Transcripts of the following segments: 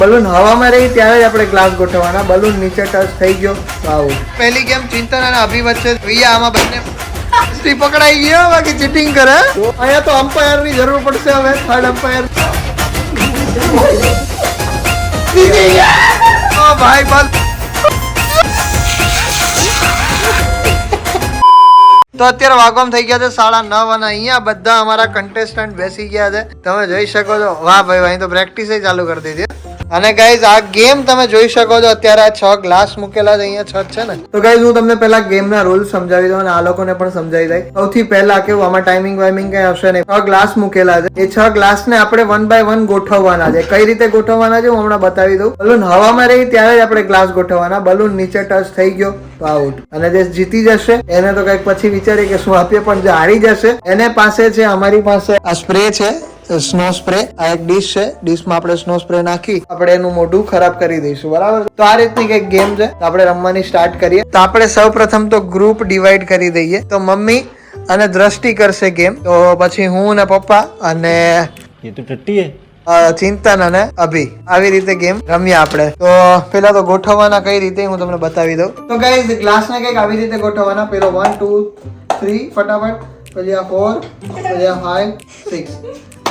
Balloon હવામાં રહી ત્યારે જ આપણે ગ્લાસ ગોઠવવાના. બલૂન નીચે ટચ થઈ ગયો તો આઉટ. પહેલી ગેમ ચિંતન અને અભી વચ્ચે વિયા આમાં બંને પકડાઈ ગયો, બાકી ચીટિંગ કરે. અહીંયા તો અમ્પાયર ની જરૂર પડશે હવે. Third umpire. ઓ ભાઈ બોલ. તો અત્યારે વાગવામાં થઈ ગયા છે 9:30 અને અહીંયા બધા અમારા કન્ટેસ્ટન્ટ બેસી ગયા છે. તમે જોઈ શકો છો. વાહ ભાઈ અહીં તો પ્રેક્ટિસ ચાલુ કરી દીધી. અને ગાઈઝ આ ગેમ તમે જોઈ શકો છો. અત્યારે આ 6 ગ્લાસ મૂકેલા છે. અહીંયા 6 છે ને. તો ગાઈઝ હું તમને પહેલા ગેમ ના રૂલ સમજાવી દઉં અને આ લોકોને પણ સમજાવી દઈ. સૌથી પહેલા કેવું, આમાં ટાઈમિંગ વાઇમિંગ કઈ આવશે નહીં. 6 ગ્લાસ મૂકેલા છે. એ 6 ગ્લાસ ને આપણે 1 by 1 ગોઠવવાના છે. કઈ રીતે ગોઠવવાના છે હું હમણાં બતાવી દઉં. બલૂન હવામાં રહી ત્યારે જ આપણે ગ્લાસ ગોઠવવાના. બલૂન નીચે ટચ થઈ ગયો તો આઉટ. અને જે જીતી જશે એને તો કઈક પછી વિચારીએ કે શું આપીએ, પણ જે હારી જશે એને પાસે છે, અમારી પાસે આ સ્પ્રે છે, સ્નો સ્પ્રે. આ એક ડીશ છે. ડીશમાં આપણે સ્નો સ્પ્રે નાખી આપણે એનું મોઢું ખરાબ કરી દઈશું. બરાબર. તો આ રીતની કઈક ગેમ છે. તો આપણે રમવાની સ્ટાર્ટ કરીએ. તો આપણે સૌ પ્રથમ તો ગ્રુપ ડિવાઈડ કરી દઈએ. તો મમ્મી અને દ્રષ્ટિ કરશે ગેમ. તો પછી હું ને પપ્પા અને ये तो टट्टी है. ચિંતન અને અભી આવી રીતે ગેમ રમીએ આપણે. તો પેલા તો ગોઠવવાના કઈ રીતે હું તમને બતાવી દઉં. તો ગાઈઝ ગ્લાસ ને કઈક આવી રીતે ગોઠવવાના. પેલો 1 2 3 ફટાફટ, પછી આ 4, પછી આ 5 6.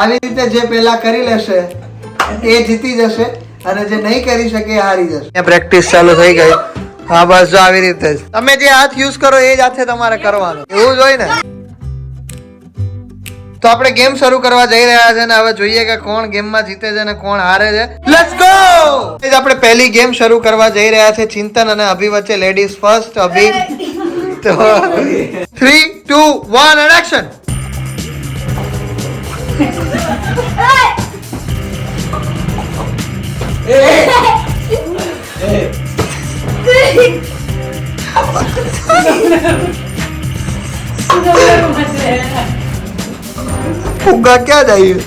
આવી રીતે જે પેલા કરી લેશે એ જીતી જશે અને જે નહીં કરી શકે એ હારી જશે. પ્રેક્ટિસ ચાલુ થઈ ગઈ. હા બસ જો આવી રીતે જ તમે જે હાથ યુઝ કરો એ જ હાથે તમારે કરવાનું. એવું જ હોય ને. તો આપણે ગેમ શરૂ કરવા જઈ રહ્યા છે ને હવે જોઈએ કે કોણ ગેમમાં જીતે છે અને કોણ હારે છે. Let's go. આપણે પહેલી ગેમ શરૂ કરવા જઈ રહ્યા છે. ચિંતન અને અભી વચ્ચે. Ladies first. અભી. તો 3 2 1 એન્ડ એક્શન. फुग्गा क्या चाहिए?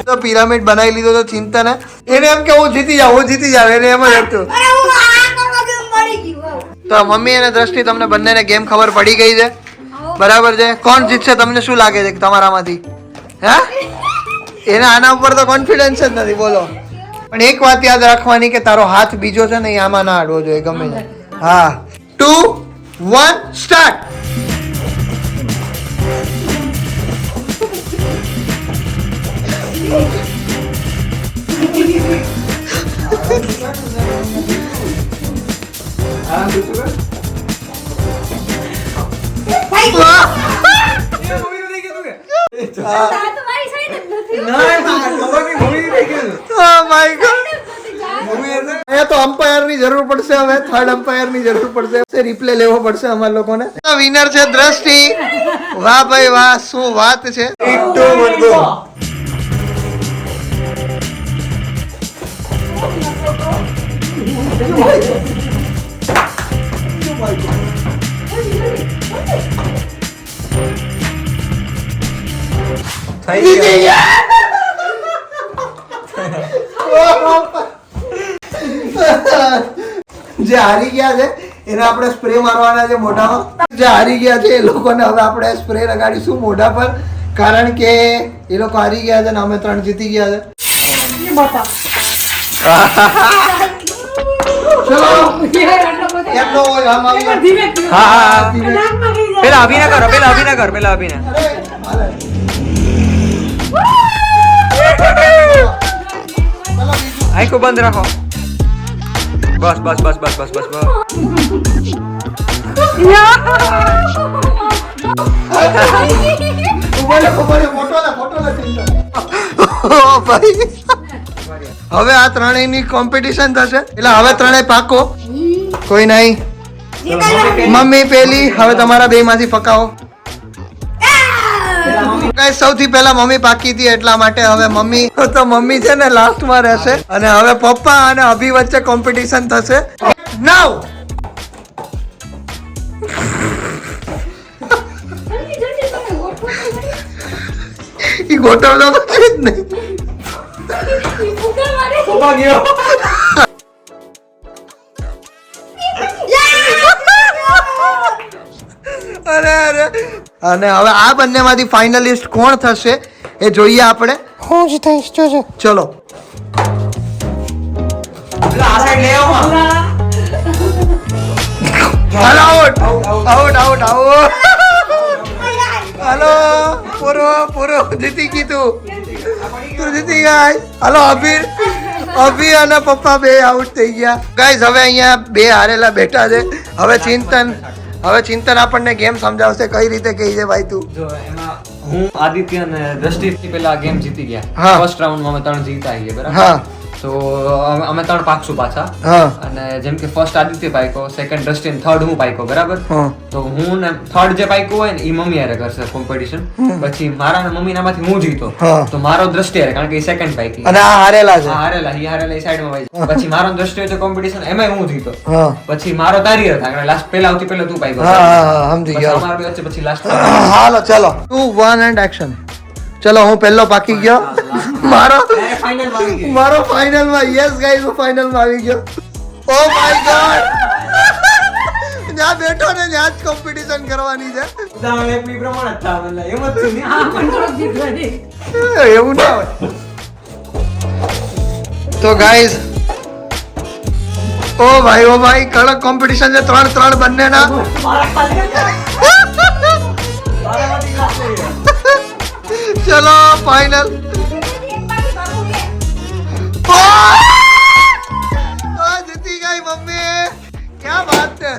તો પિરામિડ બનાવી લીધો તો ચિંતા ને એને એમ કે હું જીતી જાવ એને એમ જ હતું. તો મમ્મી અને દ્રષ્ટિ તમને બંનેને ગેમ ખબર પડી ગઈ છે. બરાબર છે. કોણ જીતશે તમને શું લાગે છે તમારામાંથી? હે એને આના ઉપર તો કોન્ફિડન્સ જ નથી. બોલો. પણ એક વાત યાદ રાખવાની કે તારો હાથ બીજો છે ને એ આમાં ના અડવો જોઈએ ગમે તે. હા 2 1 સ્ટાર્ટ. તો અમ્પાયર ની જરૂર પડશે હવે. થર્ડ અમ્પાયર ની જરૂર પડશે. રિપ્લે લેવો પડશે અમારા લોકોને. વિનર છે દ્રષ્ટિ. વાહ ભાઈ વાહ, શું વાત છે. 3 2 1 ગો. જે હારી ગયા છે એને આપણે સ્પ્રે મારવાના છે મોઢામાં. જે હારી ગયા છે એ લોકોને હવે આપણે સ્પ્રે લગાડીશું મોઢા પર, કારણ કે એ લોકો હારી ગયા છે ને અમે 3 જીતી ગયા છે. ચલો હા પેલા અભિનય કરો. પેલા અભિનય. આંખો બંધ રાખો. બસ. હવે આ ત્રણેયની કોમ્પિટિશન થશે એટલે હવે ત્રણેય પાકો. કોઈ નહીં. મમ્મી પેલી. હવે તમારા બે માંથી પકાવો. સૌથી પહેલા મમ્મી પાકી હતી એટલા માટે હવે મમ્મી છે ને લાસ્ટમાં રહેશે. અને હવે પપ્પા અને અભી વચ્ચે કોમ્પિટિશન થશે. નાઉ ઈ ગોઠવતો છે જ નહીં. અરે અને હવે આ બંનેમાંથી ફાઇનલિસ્ટ કોણ થશે એ જોઈએ આપણે. હું જ થઈશ જોજો. ચલો આ સાઈડ લે આવો હાલો આઉટ આઉટ આઉટ આઉટ. હાલો પૂરો જીતી ગઈ તું જીતી ગઈ. હાલો અભી અને પપ્પા બે આઉટ થઈ ગયા. ગાઈઝ હવે અહીંયા બે હારેલા બેઠા છે. હવે ચિંતન આપણને ગેમ સમજાવશે કઈ રીતે કહી છે ભાઈ તું. જો એમાં હું આદિત્ય અને દ્રષ્ટિ પેલા ગેમ જીતી હા. ગયા. ફર્સ્ટ રાઉન્ડમાં અમે 3 જીતા આવીએ બરાબર. હા તો અમે 3 પાકશું પાછા. હા અને જેમ કે ફર્સ્ટ આદિત્ય પાઈકો, સેકન્ડ દ્રષ્ટિ અને થર્ડ હું પાઈકો બરાબર. હા. તો હું ને થર્ડ જે પાઈકો હોય ને એ મમ્મી હારે કરશે કોમ્પિટિશન. પછી મારા ને મમ્મી નામાંથી હું જીતો હા. તો મારો દ્રષ્ટિ હારે, કારણ કે એ સેકન્ડ પાઈકી. અને આ હારેલા છે. હારેલા એ સાઈડમાં વાઈ. પછી મારો દ્રષ્ટિ હોય તો કોમ્પિટિશન એમાં હું જીતો. હા પછી મારો તારી હારે થાય, લાસ્ટ પેલા આવતી પેલા તું પાઈકો. હા સમજી પછી ગયો. અમારા બે વચ્ચે પછી લાસ્ટ હાલો ચલો 2 1 એન્ડ એક્શન. ચલો હું પહેલો પાકી ગયો. મારો ફાઇનલ માં યસ ગાઈસ હું ફાઇનલ માં આવી ગયો. ઓ માય ગોડ ત્યાં બેઠો ને ત્યાં જ કોમ્પિટિશન કરવાની છે. એવું ના હોય. તો ગાઈસ ઓ ભાઈ કડક કોમ્પિટિશન છે. 3-3 બંનેના. ચલો ફાઇનલ. જીતી ગઈ મમ્મી. ક્યાં વાત છે.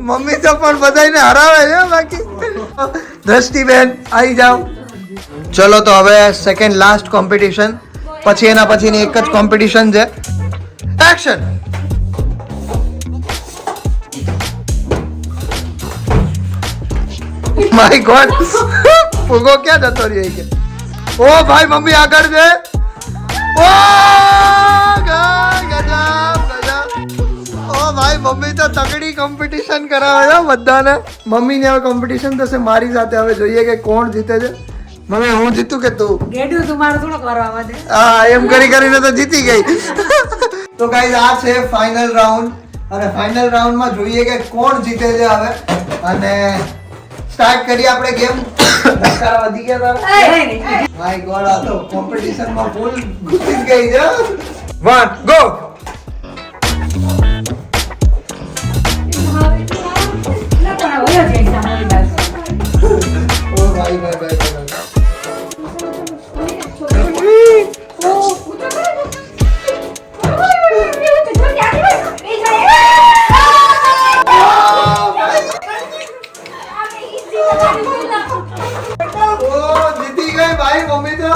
મમ્મી તો પણ બધાને હરાવે છે બાકી. દ્રષ્ટિબેન આવી જાઓ. ચલો તો હવે સેકન્ડ લાસ્ટ કોમ્પિટિશન, પછી એના પછીની એક જ કોમ્પિટિશન છે. એક્શન. માય ગોડ ફુગો ક્યાં જતો રહ્યો કે. ઓ ભાઈ મમ્મી આગળ છે. ઓ ગજબ. ઓ ભાઈ મમ્મી તો તગડી કોમ્પિટિશન કરાવે છે બધાને. મમ્મીને હવે કોમ્પિટિશન થશે મારી સાથે. હવે જોઈએ કે કોણ જીતે છે. મમ્મી હું જીતું કે તું? ગેડ્યું તું મારું થોડું કરવા દે. હા એમ કરીને તો જીતી ગઈ. તો ગાઈઝ આ છે ફાઇનલ રાઉન્ડ અને ફાઇનલ રાઉન્ડમાં જોઈએ કે કોણ જીતે છે હવે. અને સ્ટાર્ટ કરીએ આપણે ગેમ. નકારા વધી ગયા તારા. માય ગોડ આ તો કોમ્પિટિશન માં ફૂલ ઘૂસી જ ગઈ છે. 1 ગો. ઓ ભાઈ. ओ जीती गई भाई मम्मी तो.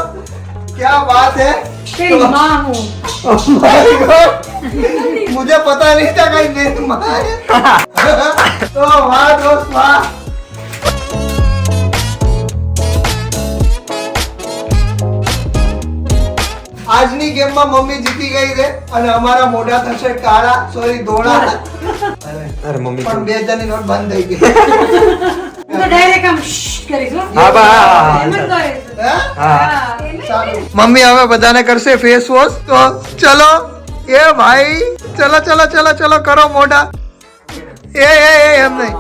क्या बात है. तेरी माँ हूँ. Oh my God. मुझे पता नहीं था कहीं मेरी माँ है. तो वाह दोस्त वाह. આજની ગેમમાં મમ્મી જીતી ગઈ છે અને અમારા મોઢા થશે કાળા સોરી ધોળા. અરે મમ્મી પણ 2000 ની નોટ બંધ થઈ ગઈ. હું તો ડાયરેક્ટ આમ શ્શ કરીશ હો. હા બા એમ જ કરીશ. હે? હા ચાલો. મમ્મી હવે બધાને કરશે ફેસ વોશ. તો ચલો એ ભાઈ ચલો કરો મોઢા. એ એમ નહીં.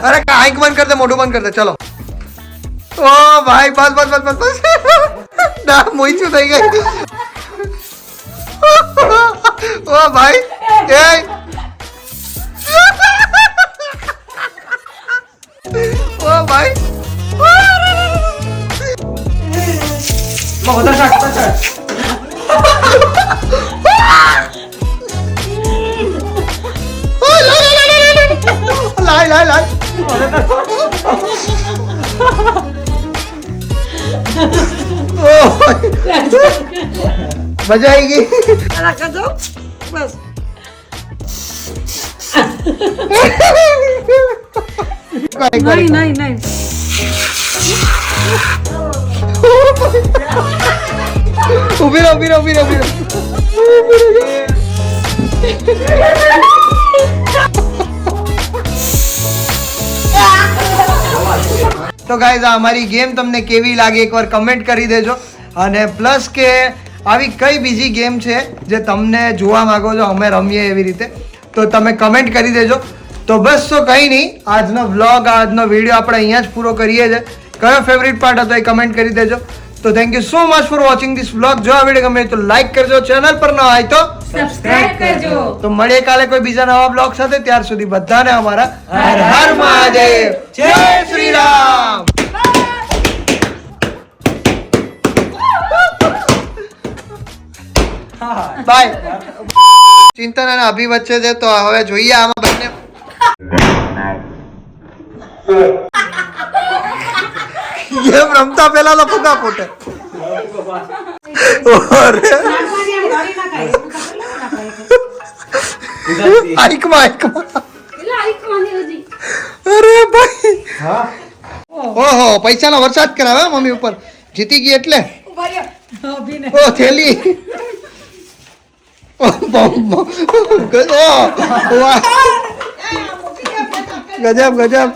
અરે આંખ બંધ કર દે મોઢું બંધ કર દે. ચલો. ઓ ભાઈ બસ ના મોઈચું થઈ ગઈ. ઓ ભાઈ એ ઓ ભાઈ લાય મજા આવી ગઈ. રાખો તો બસ. નહીં. ઉભી રહો. તો ગાઈઝ આ અમારી ગેમ તમને કેવી લાગી એકવાર કમેન્ટ કરી દેજો. અને પ્લસ કે આવી કઈ બીજી ગેમ છે જે તમને જોવા માંગો છો અમે રમીએ એવી રીતે, તો તમે કમેન્ટ કરી દેજો. તો બસ તો કંઈ નહીં, આજનો વ્લોગ આજનો વિડીયો આપણે અહીંયા જ પૂરો કરીએ છીએ. કયો ફેવરિટ પાર્ટ હતો એ કમેન્ટ કરી દેજો. તો thank you so much for watching this vlog. જો આ વિડીયો ગમે તો લાઈક કરજો, ચેનલ પર ન હોય તો સબસ્ક્રાઇબ કરજો. તો મળીએ કાલે કોઈ બીજા નવા બ્લોગ સાથે. ત્યાર સુધી બધાને અમારા હર હર મહાદેવ, જય શ્રી રામ. બાય. ચિંતન અને અભી વચ્ચે છે તો હવે જોઈએ આમાં બંને ગેમ રમતા પહેલા તો ફૂગા ફૂટે. શાકભાજી આમ ગાળી ના ખાય. એવું તો પેલા ના ખાય. આઈકમાં આઈકમાં. એટલે આઈ ખાવાની હજી. અરે ભાઈ, ઓહો પૈસાનો વરસાદ કરાવે હો મમ્મી ઉપર. જીતી ગઈ એટલે. ઉભા રહ્યો. અભિને. ઓ થેલી. ગજબ ગજબ.